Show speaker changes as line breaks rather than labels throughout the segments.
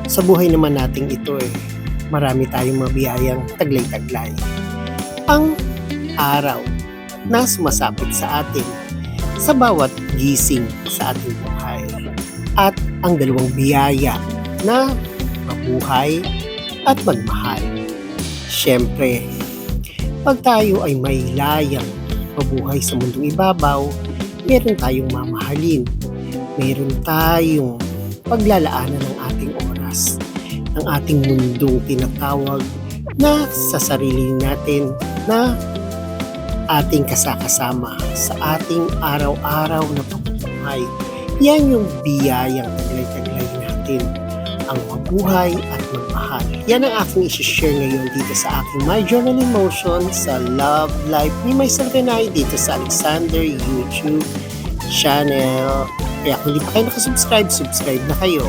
Sa buhay naman nating ito marami tayong mabiyayang taglay-taglay. Ang araw na sumasapit sa atin sa bawat gising sa ating buhay. At ang dalawang biyaya na mabuhay at magmahal. Siyempre, pag tayo ay may layang mabuhay sa mundong ibabaw, meron tayong mamahalin. Meron tayong paglalaanan ng ating oras, ng ating mundong tinatawag na sa sarili natin na ating kasakasama sa ating araw-araw na pamumuhay. Yan yung biyayang taglay-taglay natin, ang mabuhay at magmahal. Yan ang aking isi-share ngayon dito sa aking My Journal in Motion sa Love Life ni myself and I dito sa Alexander YouTube channel. Kaya kung di pa kayo nakasubscribe, subscribe na kayo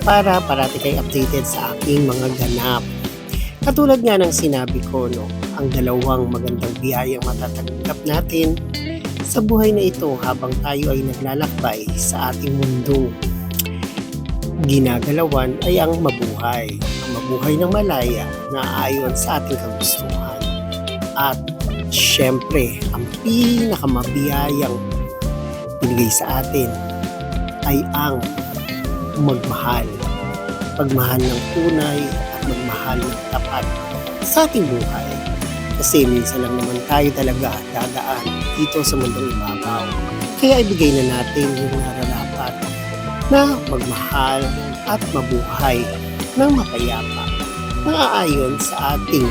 para parati kayo updated sa aking mga ganap. Katulad nga ng sinabi ko, ang dalawang magandang biyayang matatanggap natin sa buhay na ito habang tayo ay naglalakbay sa ating mundo ginagalawan ay ang mabuhay. Ang mabuhay ng malaya na ayon sa ating kagustuhan. At syempre, ang pinakamabiyayang binigay sa atin ay ang magmahal. Pagmahal ng tunay at magmahal ng tapat sa ating buhay. Kasi minsan lang naman tayo talaga dadaan dito sa mundong ibabaw. Kaya ibigay na natin yung nararapat na magmahal at mabuhay ng mapayapa na aayon sa ating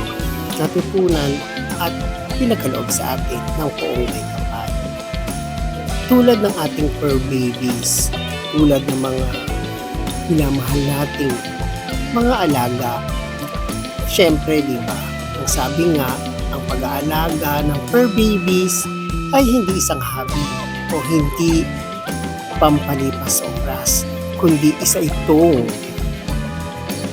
natutunan at pinagkaloob sa atin ng poong may kapal. Tulad ng ating fur babies, tulad ng mga minamahal nating mga alaga. Siyempre, di ba, ang sabi nga, ang pag-aalaga ng fur babies ay hindi isang hobby o hindi pampalipas oras, kundi isa itong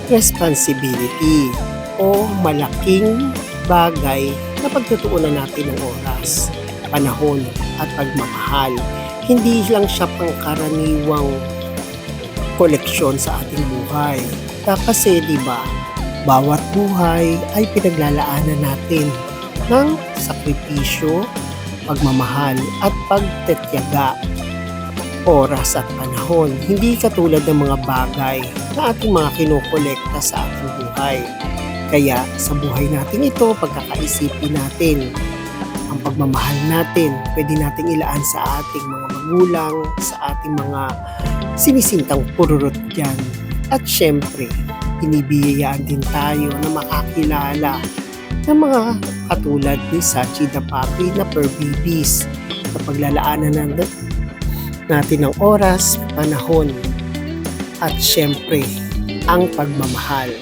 responsibility o malaking bagay na pagtutuunan natin ng oras, panahon at pagmamahal. Hindi lang siya pangkaraniwang koleksyon sa ating buhay. Kasi diba, bawat buhay ay pinaglalaanan natin ng sakripisyo, pagmamahal at pagtetyaga, oras at panahon. Hindi katulad ng mga bagay na ating mga kinokolekta sa ating buhay. Kaya sa buhay natin ito, pagkakaisipin natin ang pagmamahal natin, pwede nating ilaan sa ating mga magulang, sa ating mga sinisintang pururot dyan. At syempre, binibiyayaan din tayo na makakilala ng mga katulad ni Sachi the Puppy na fur babies na paglalaanan natin ng oras, panahon at syempre ang pagmamahal.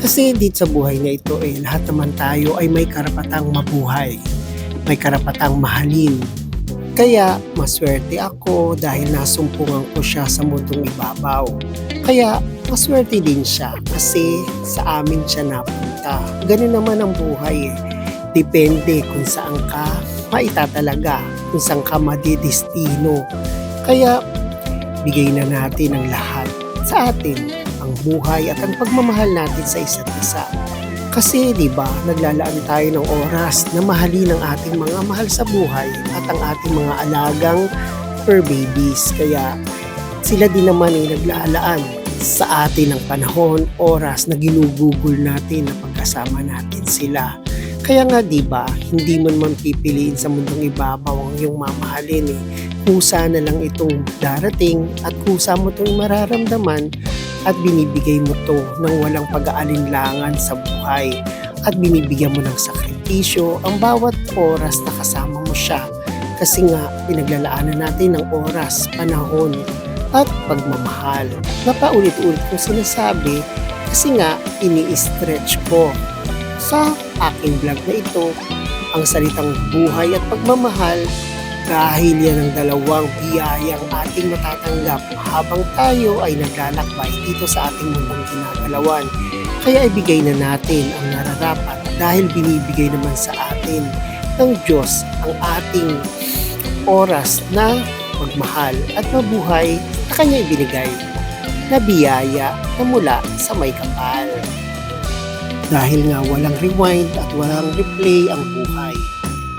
Kasi dito sa buhay na ito lahat naman tayo ay may karapatang mabuhay, may karapatang mahalin. Kaya maswerte ako dahil nasumpungan ko siya sa mundong ibabaw. Kaya maswerte din siya kasi sa amin siya napunta. Ganun naman ang buhay Depende kung saan ka maitatalaga, kung saan ka madidestino. Kaya bigay na natin ang lahat sa atin, ang buhay at ang pagmamahal natin sa isa't isa. Kasi di ba naglalaan tayo ng oras na mahalin ang ating mga mahal sa buhay at ang ating mga alagang fur babies. Kaya sila din naman ay naglalaan sa atin ng panahon, oras na ginugugol natin na pagkasama natin sila. Kaya nga di ba hindi mo naman pipiliin sa mundong ibabaw ang iyong mamahalin Kusa na lang itong darating at kusa mo itong mararamdaman at binibigay mo to ng walang pag-aalinlangan sa buhay at binibigyan mo ng sakripisyo ang bawat oras na kasama mo siya kasi nga pinaglalaanan natin ng oras, panahon at pagmamahal. Napaulit-ulit kong sinasabi kasi nga ini-stretch ko sa aking vlog na ito ang salitang buhay at pagmamahal dahil yan ang dalawang biyayang ating matatanggap habang tayo ay naglalakbay dito sa ating mundong ginagalawan. Kaya ibigay na natin ang nararapat dahil binibigay naman sa atin ng Diyos ang ating oras na magmahal at mabuhay na Kanya ibinigay. na biyaya na mula sa may kapal. Dahil nga walang rewind at walang replay ang buhay.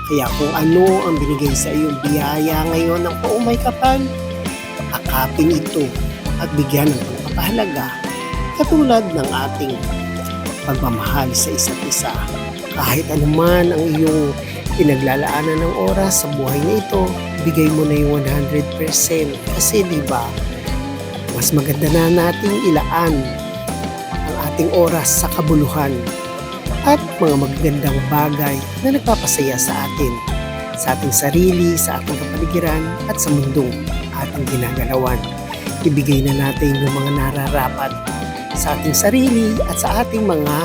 Kaya kung ano ang binigay sa iyong biyaya ngayon ng paumay kapal, akapin ito at bigyan ng pagpapahalaga katulad ng ating pagmamahal sa isa't isa. Kahit anuman ang iyong pinaglalaanan ng oras sa buhay na ito, bigay mo na yung 100% kasi diba, mas maganda na nating ilaan ang ating oras sa kabuluhan at mga magagandang bagay na nagpapasaya sa atin, sa ating sarili, sa ating kapaligiran at sa mundong ating ginagalawan. Ibigay na natin yung mga nararapat sa ating sarili at sa ating mga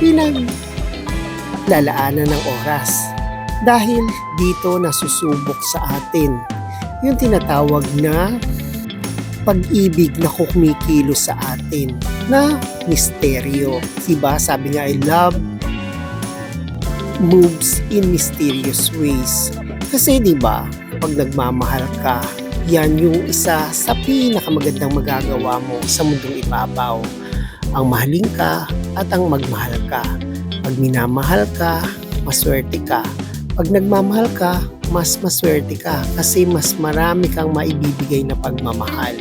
pinaglalaanan ng oras. Dahil dito nasusubok sa atin yung tinatawag na pag-ibig na kumikilos sa atin na misteryo. Diba? Sabi nga, I love moves in mysterious ways. Kasi diba, pag nagmamahal ka, yan yung isa sa pinakamagandang magagawa mo sa mundong ibabaw. Ang mahalin ka at ang magmahal ka. Pag minamahal ka, maswerte ka. Pag nagmamahal ka, mas maswerte ka kasi mas marami kang maibibigay na pagmamahal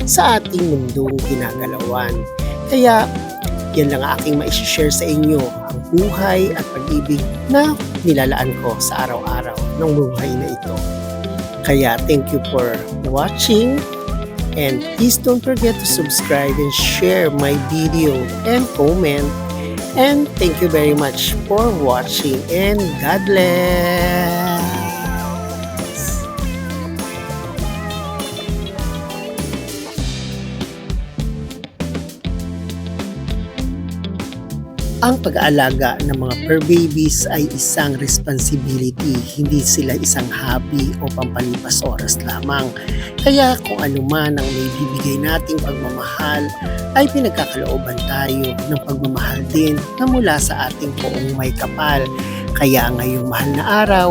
sa ating mundong ginagalawan. Kaya, yan lang aking maishishare sa inyo, ang buhay at pag-ibig na nilalaan ko sa araw-araw ng buhay na ito. Kaya, thank you for watching and please don't forget to subscribe and share my video and comment. And thank you very much for watching and God bless! Ang pag-aalaga ng mga fur babies ay isang responsibility, hindi sila isang hobby o pampalipas oras lamang. Kaya kung ano man ang may bibigay nating pagmamahal, ay pinagkakalooban tayo ng pagmamahal din na mula sa ating poong may kapal. Kaya ngayong mahal na araw,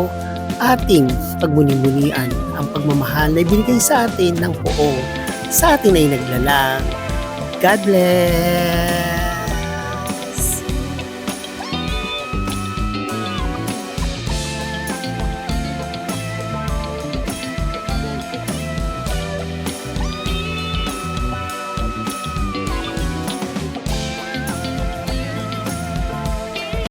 ating pagmuni-munian ang pagmamahal na ibinigay sa atin ng poong sa atin ay naglalang. God bless!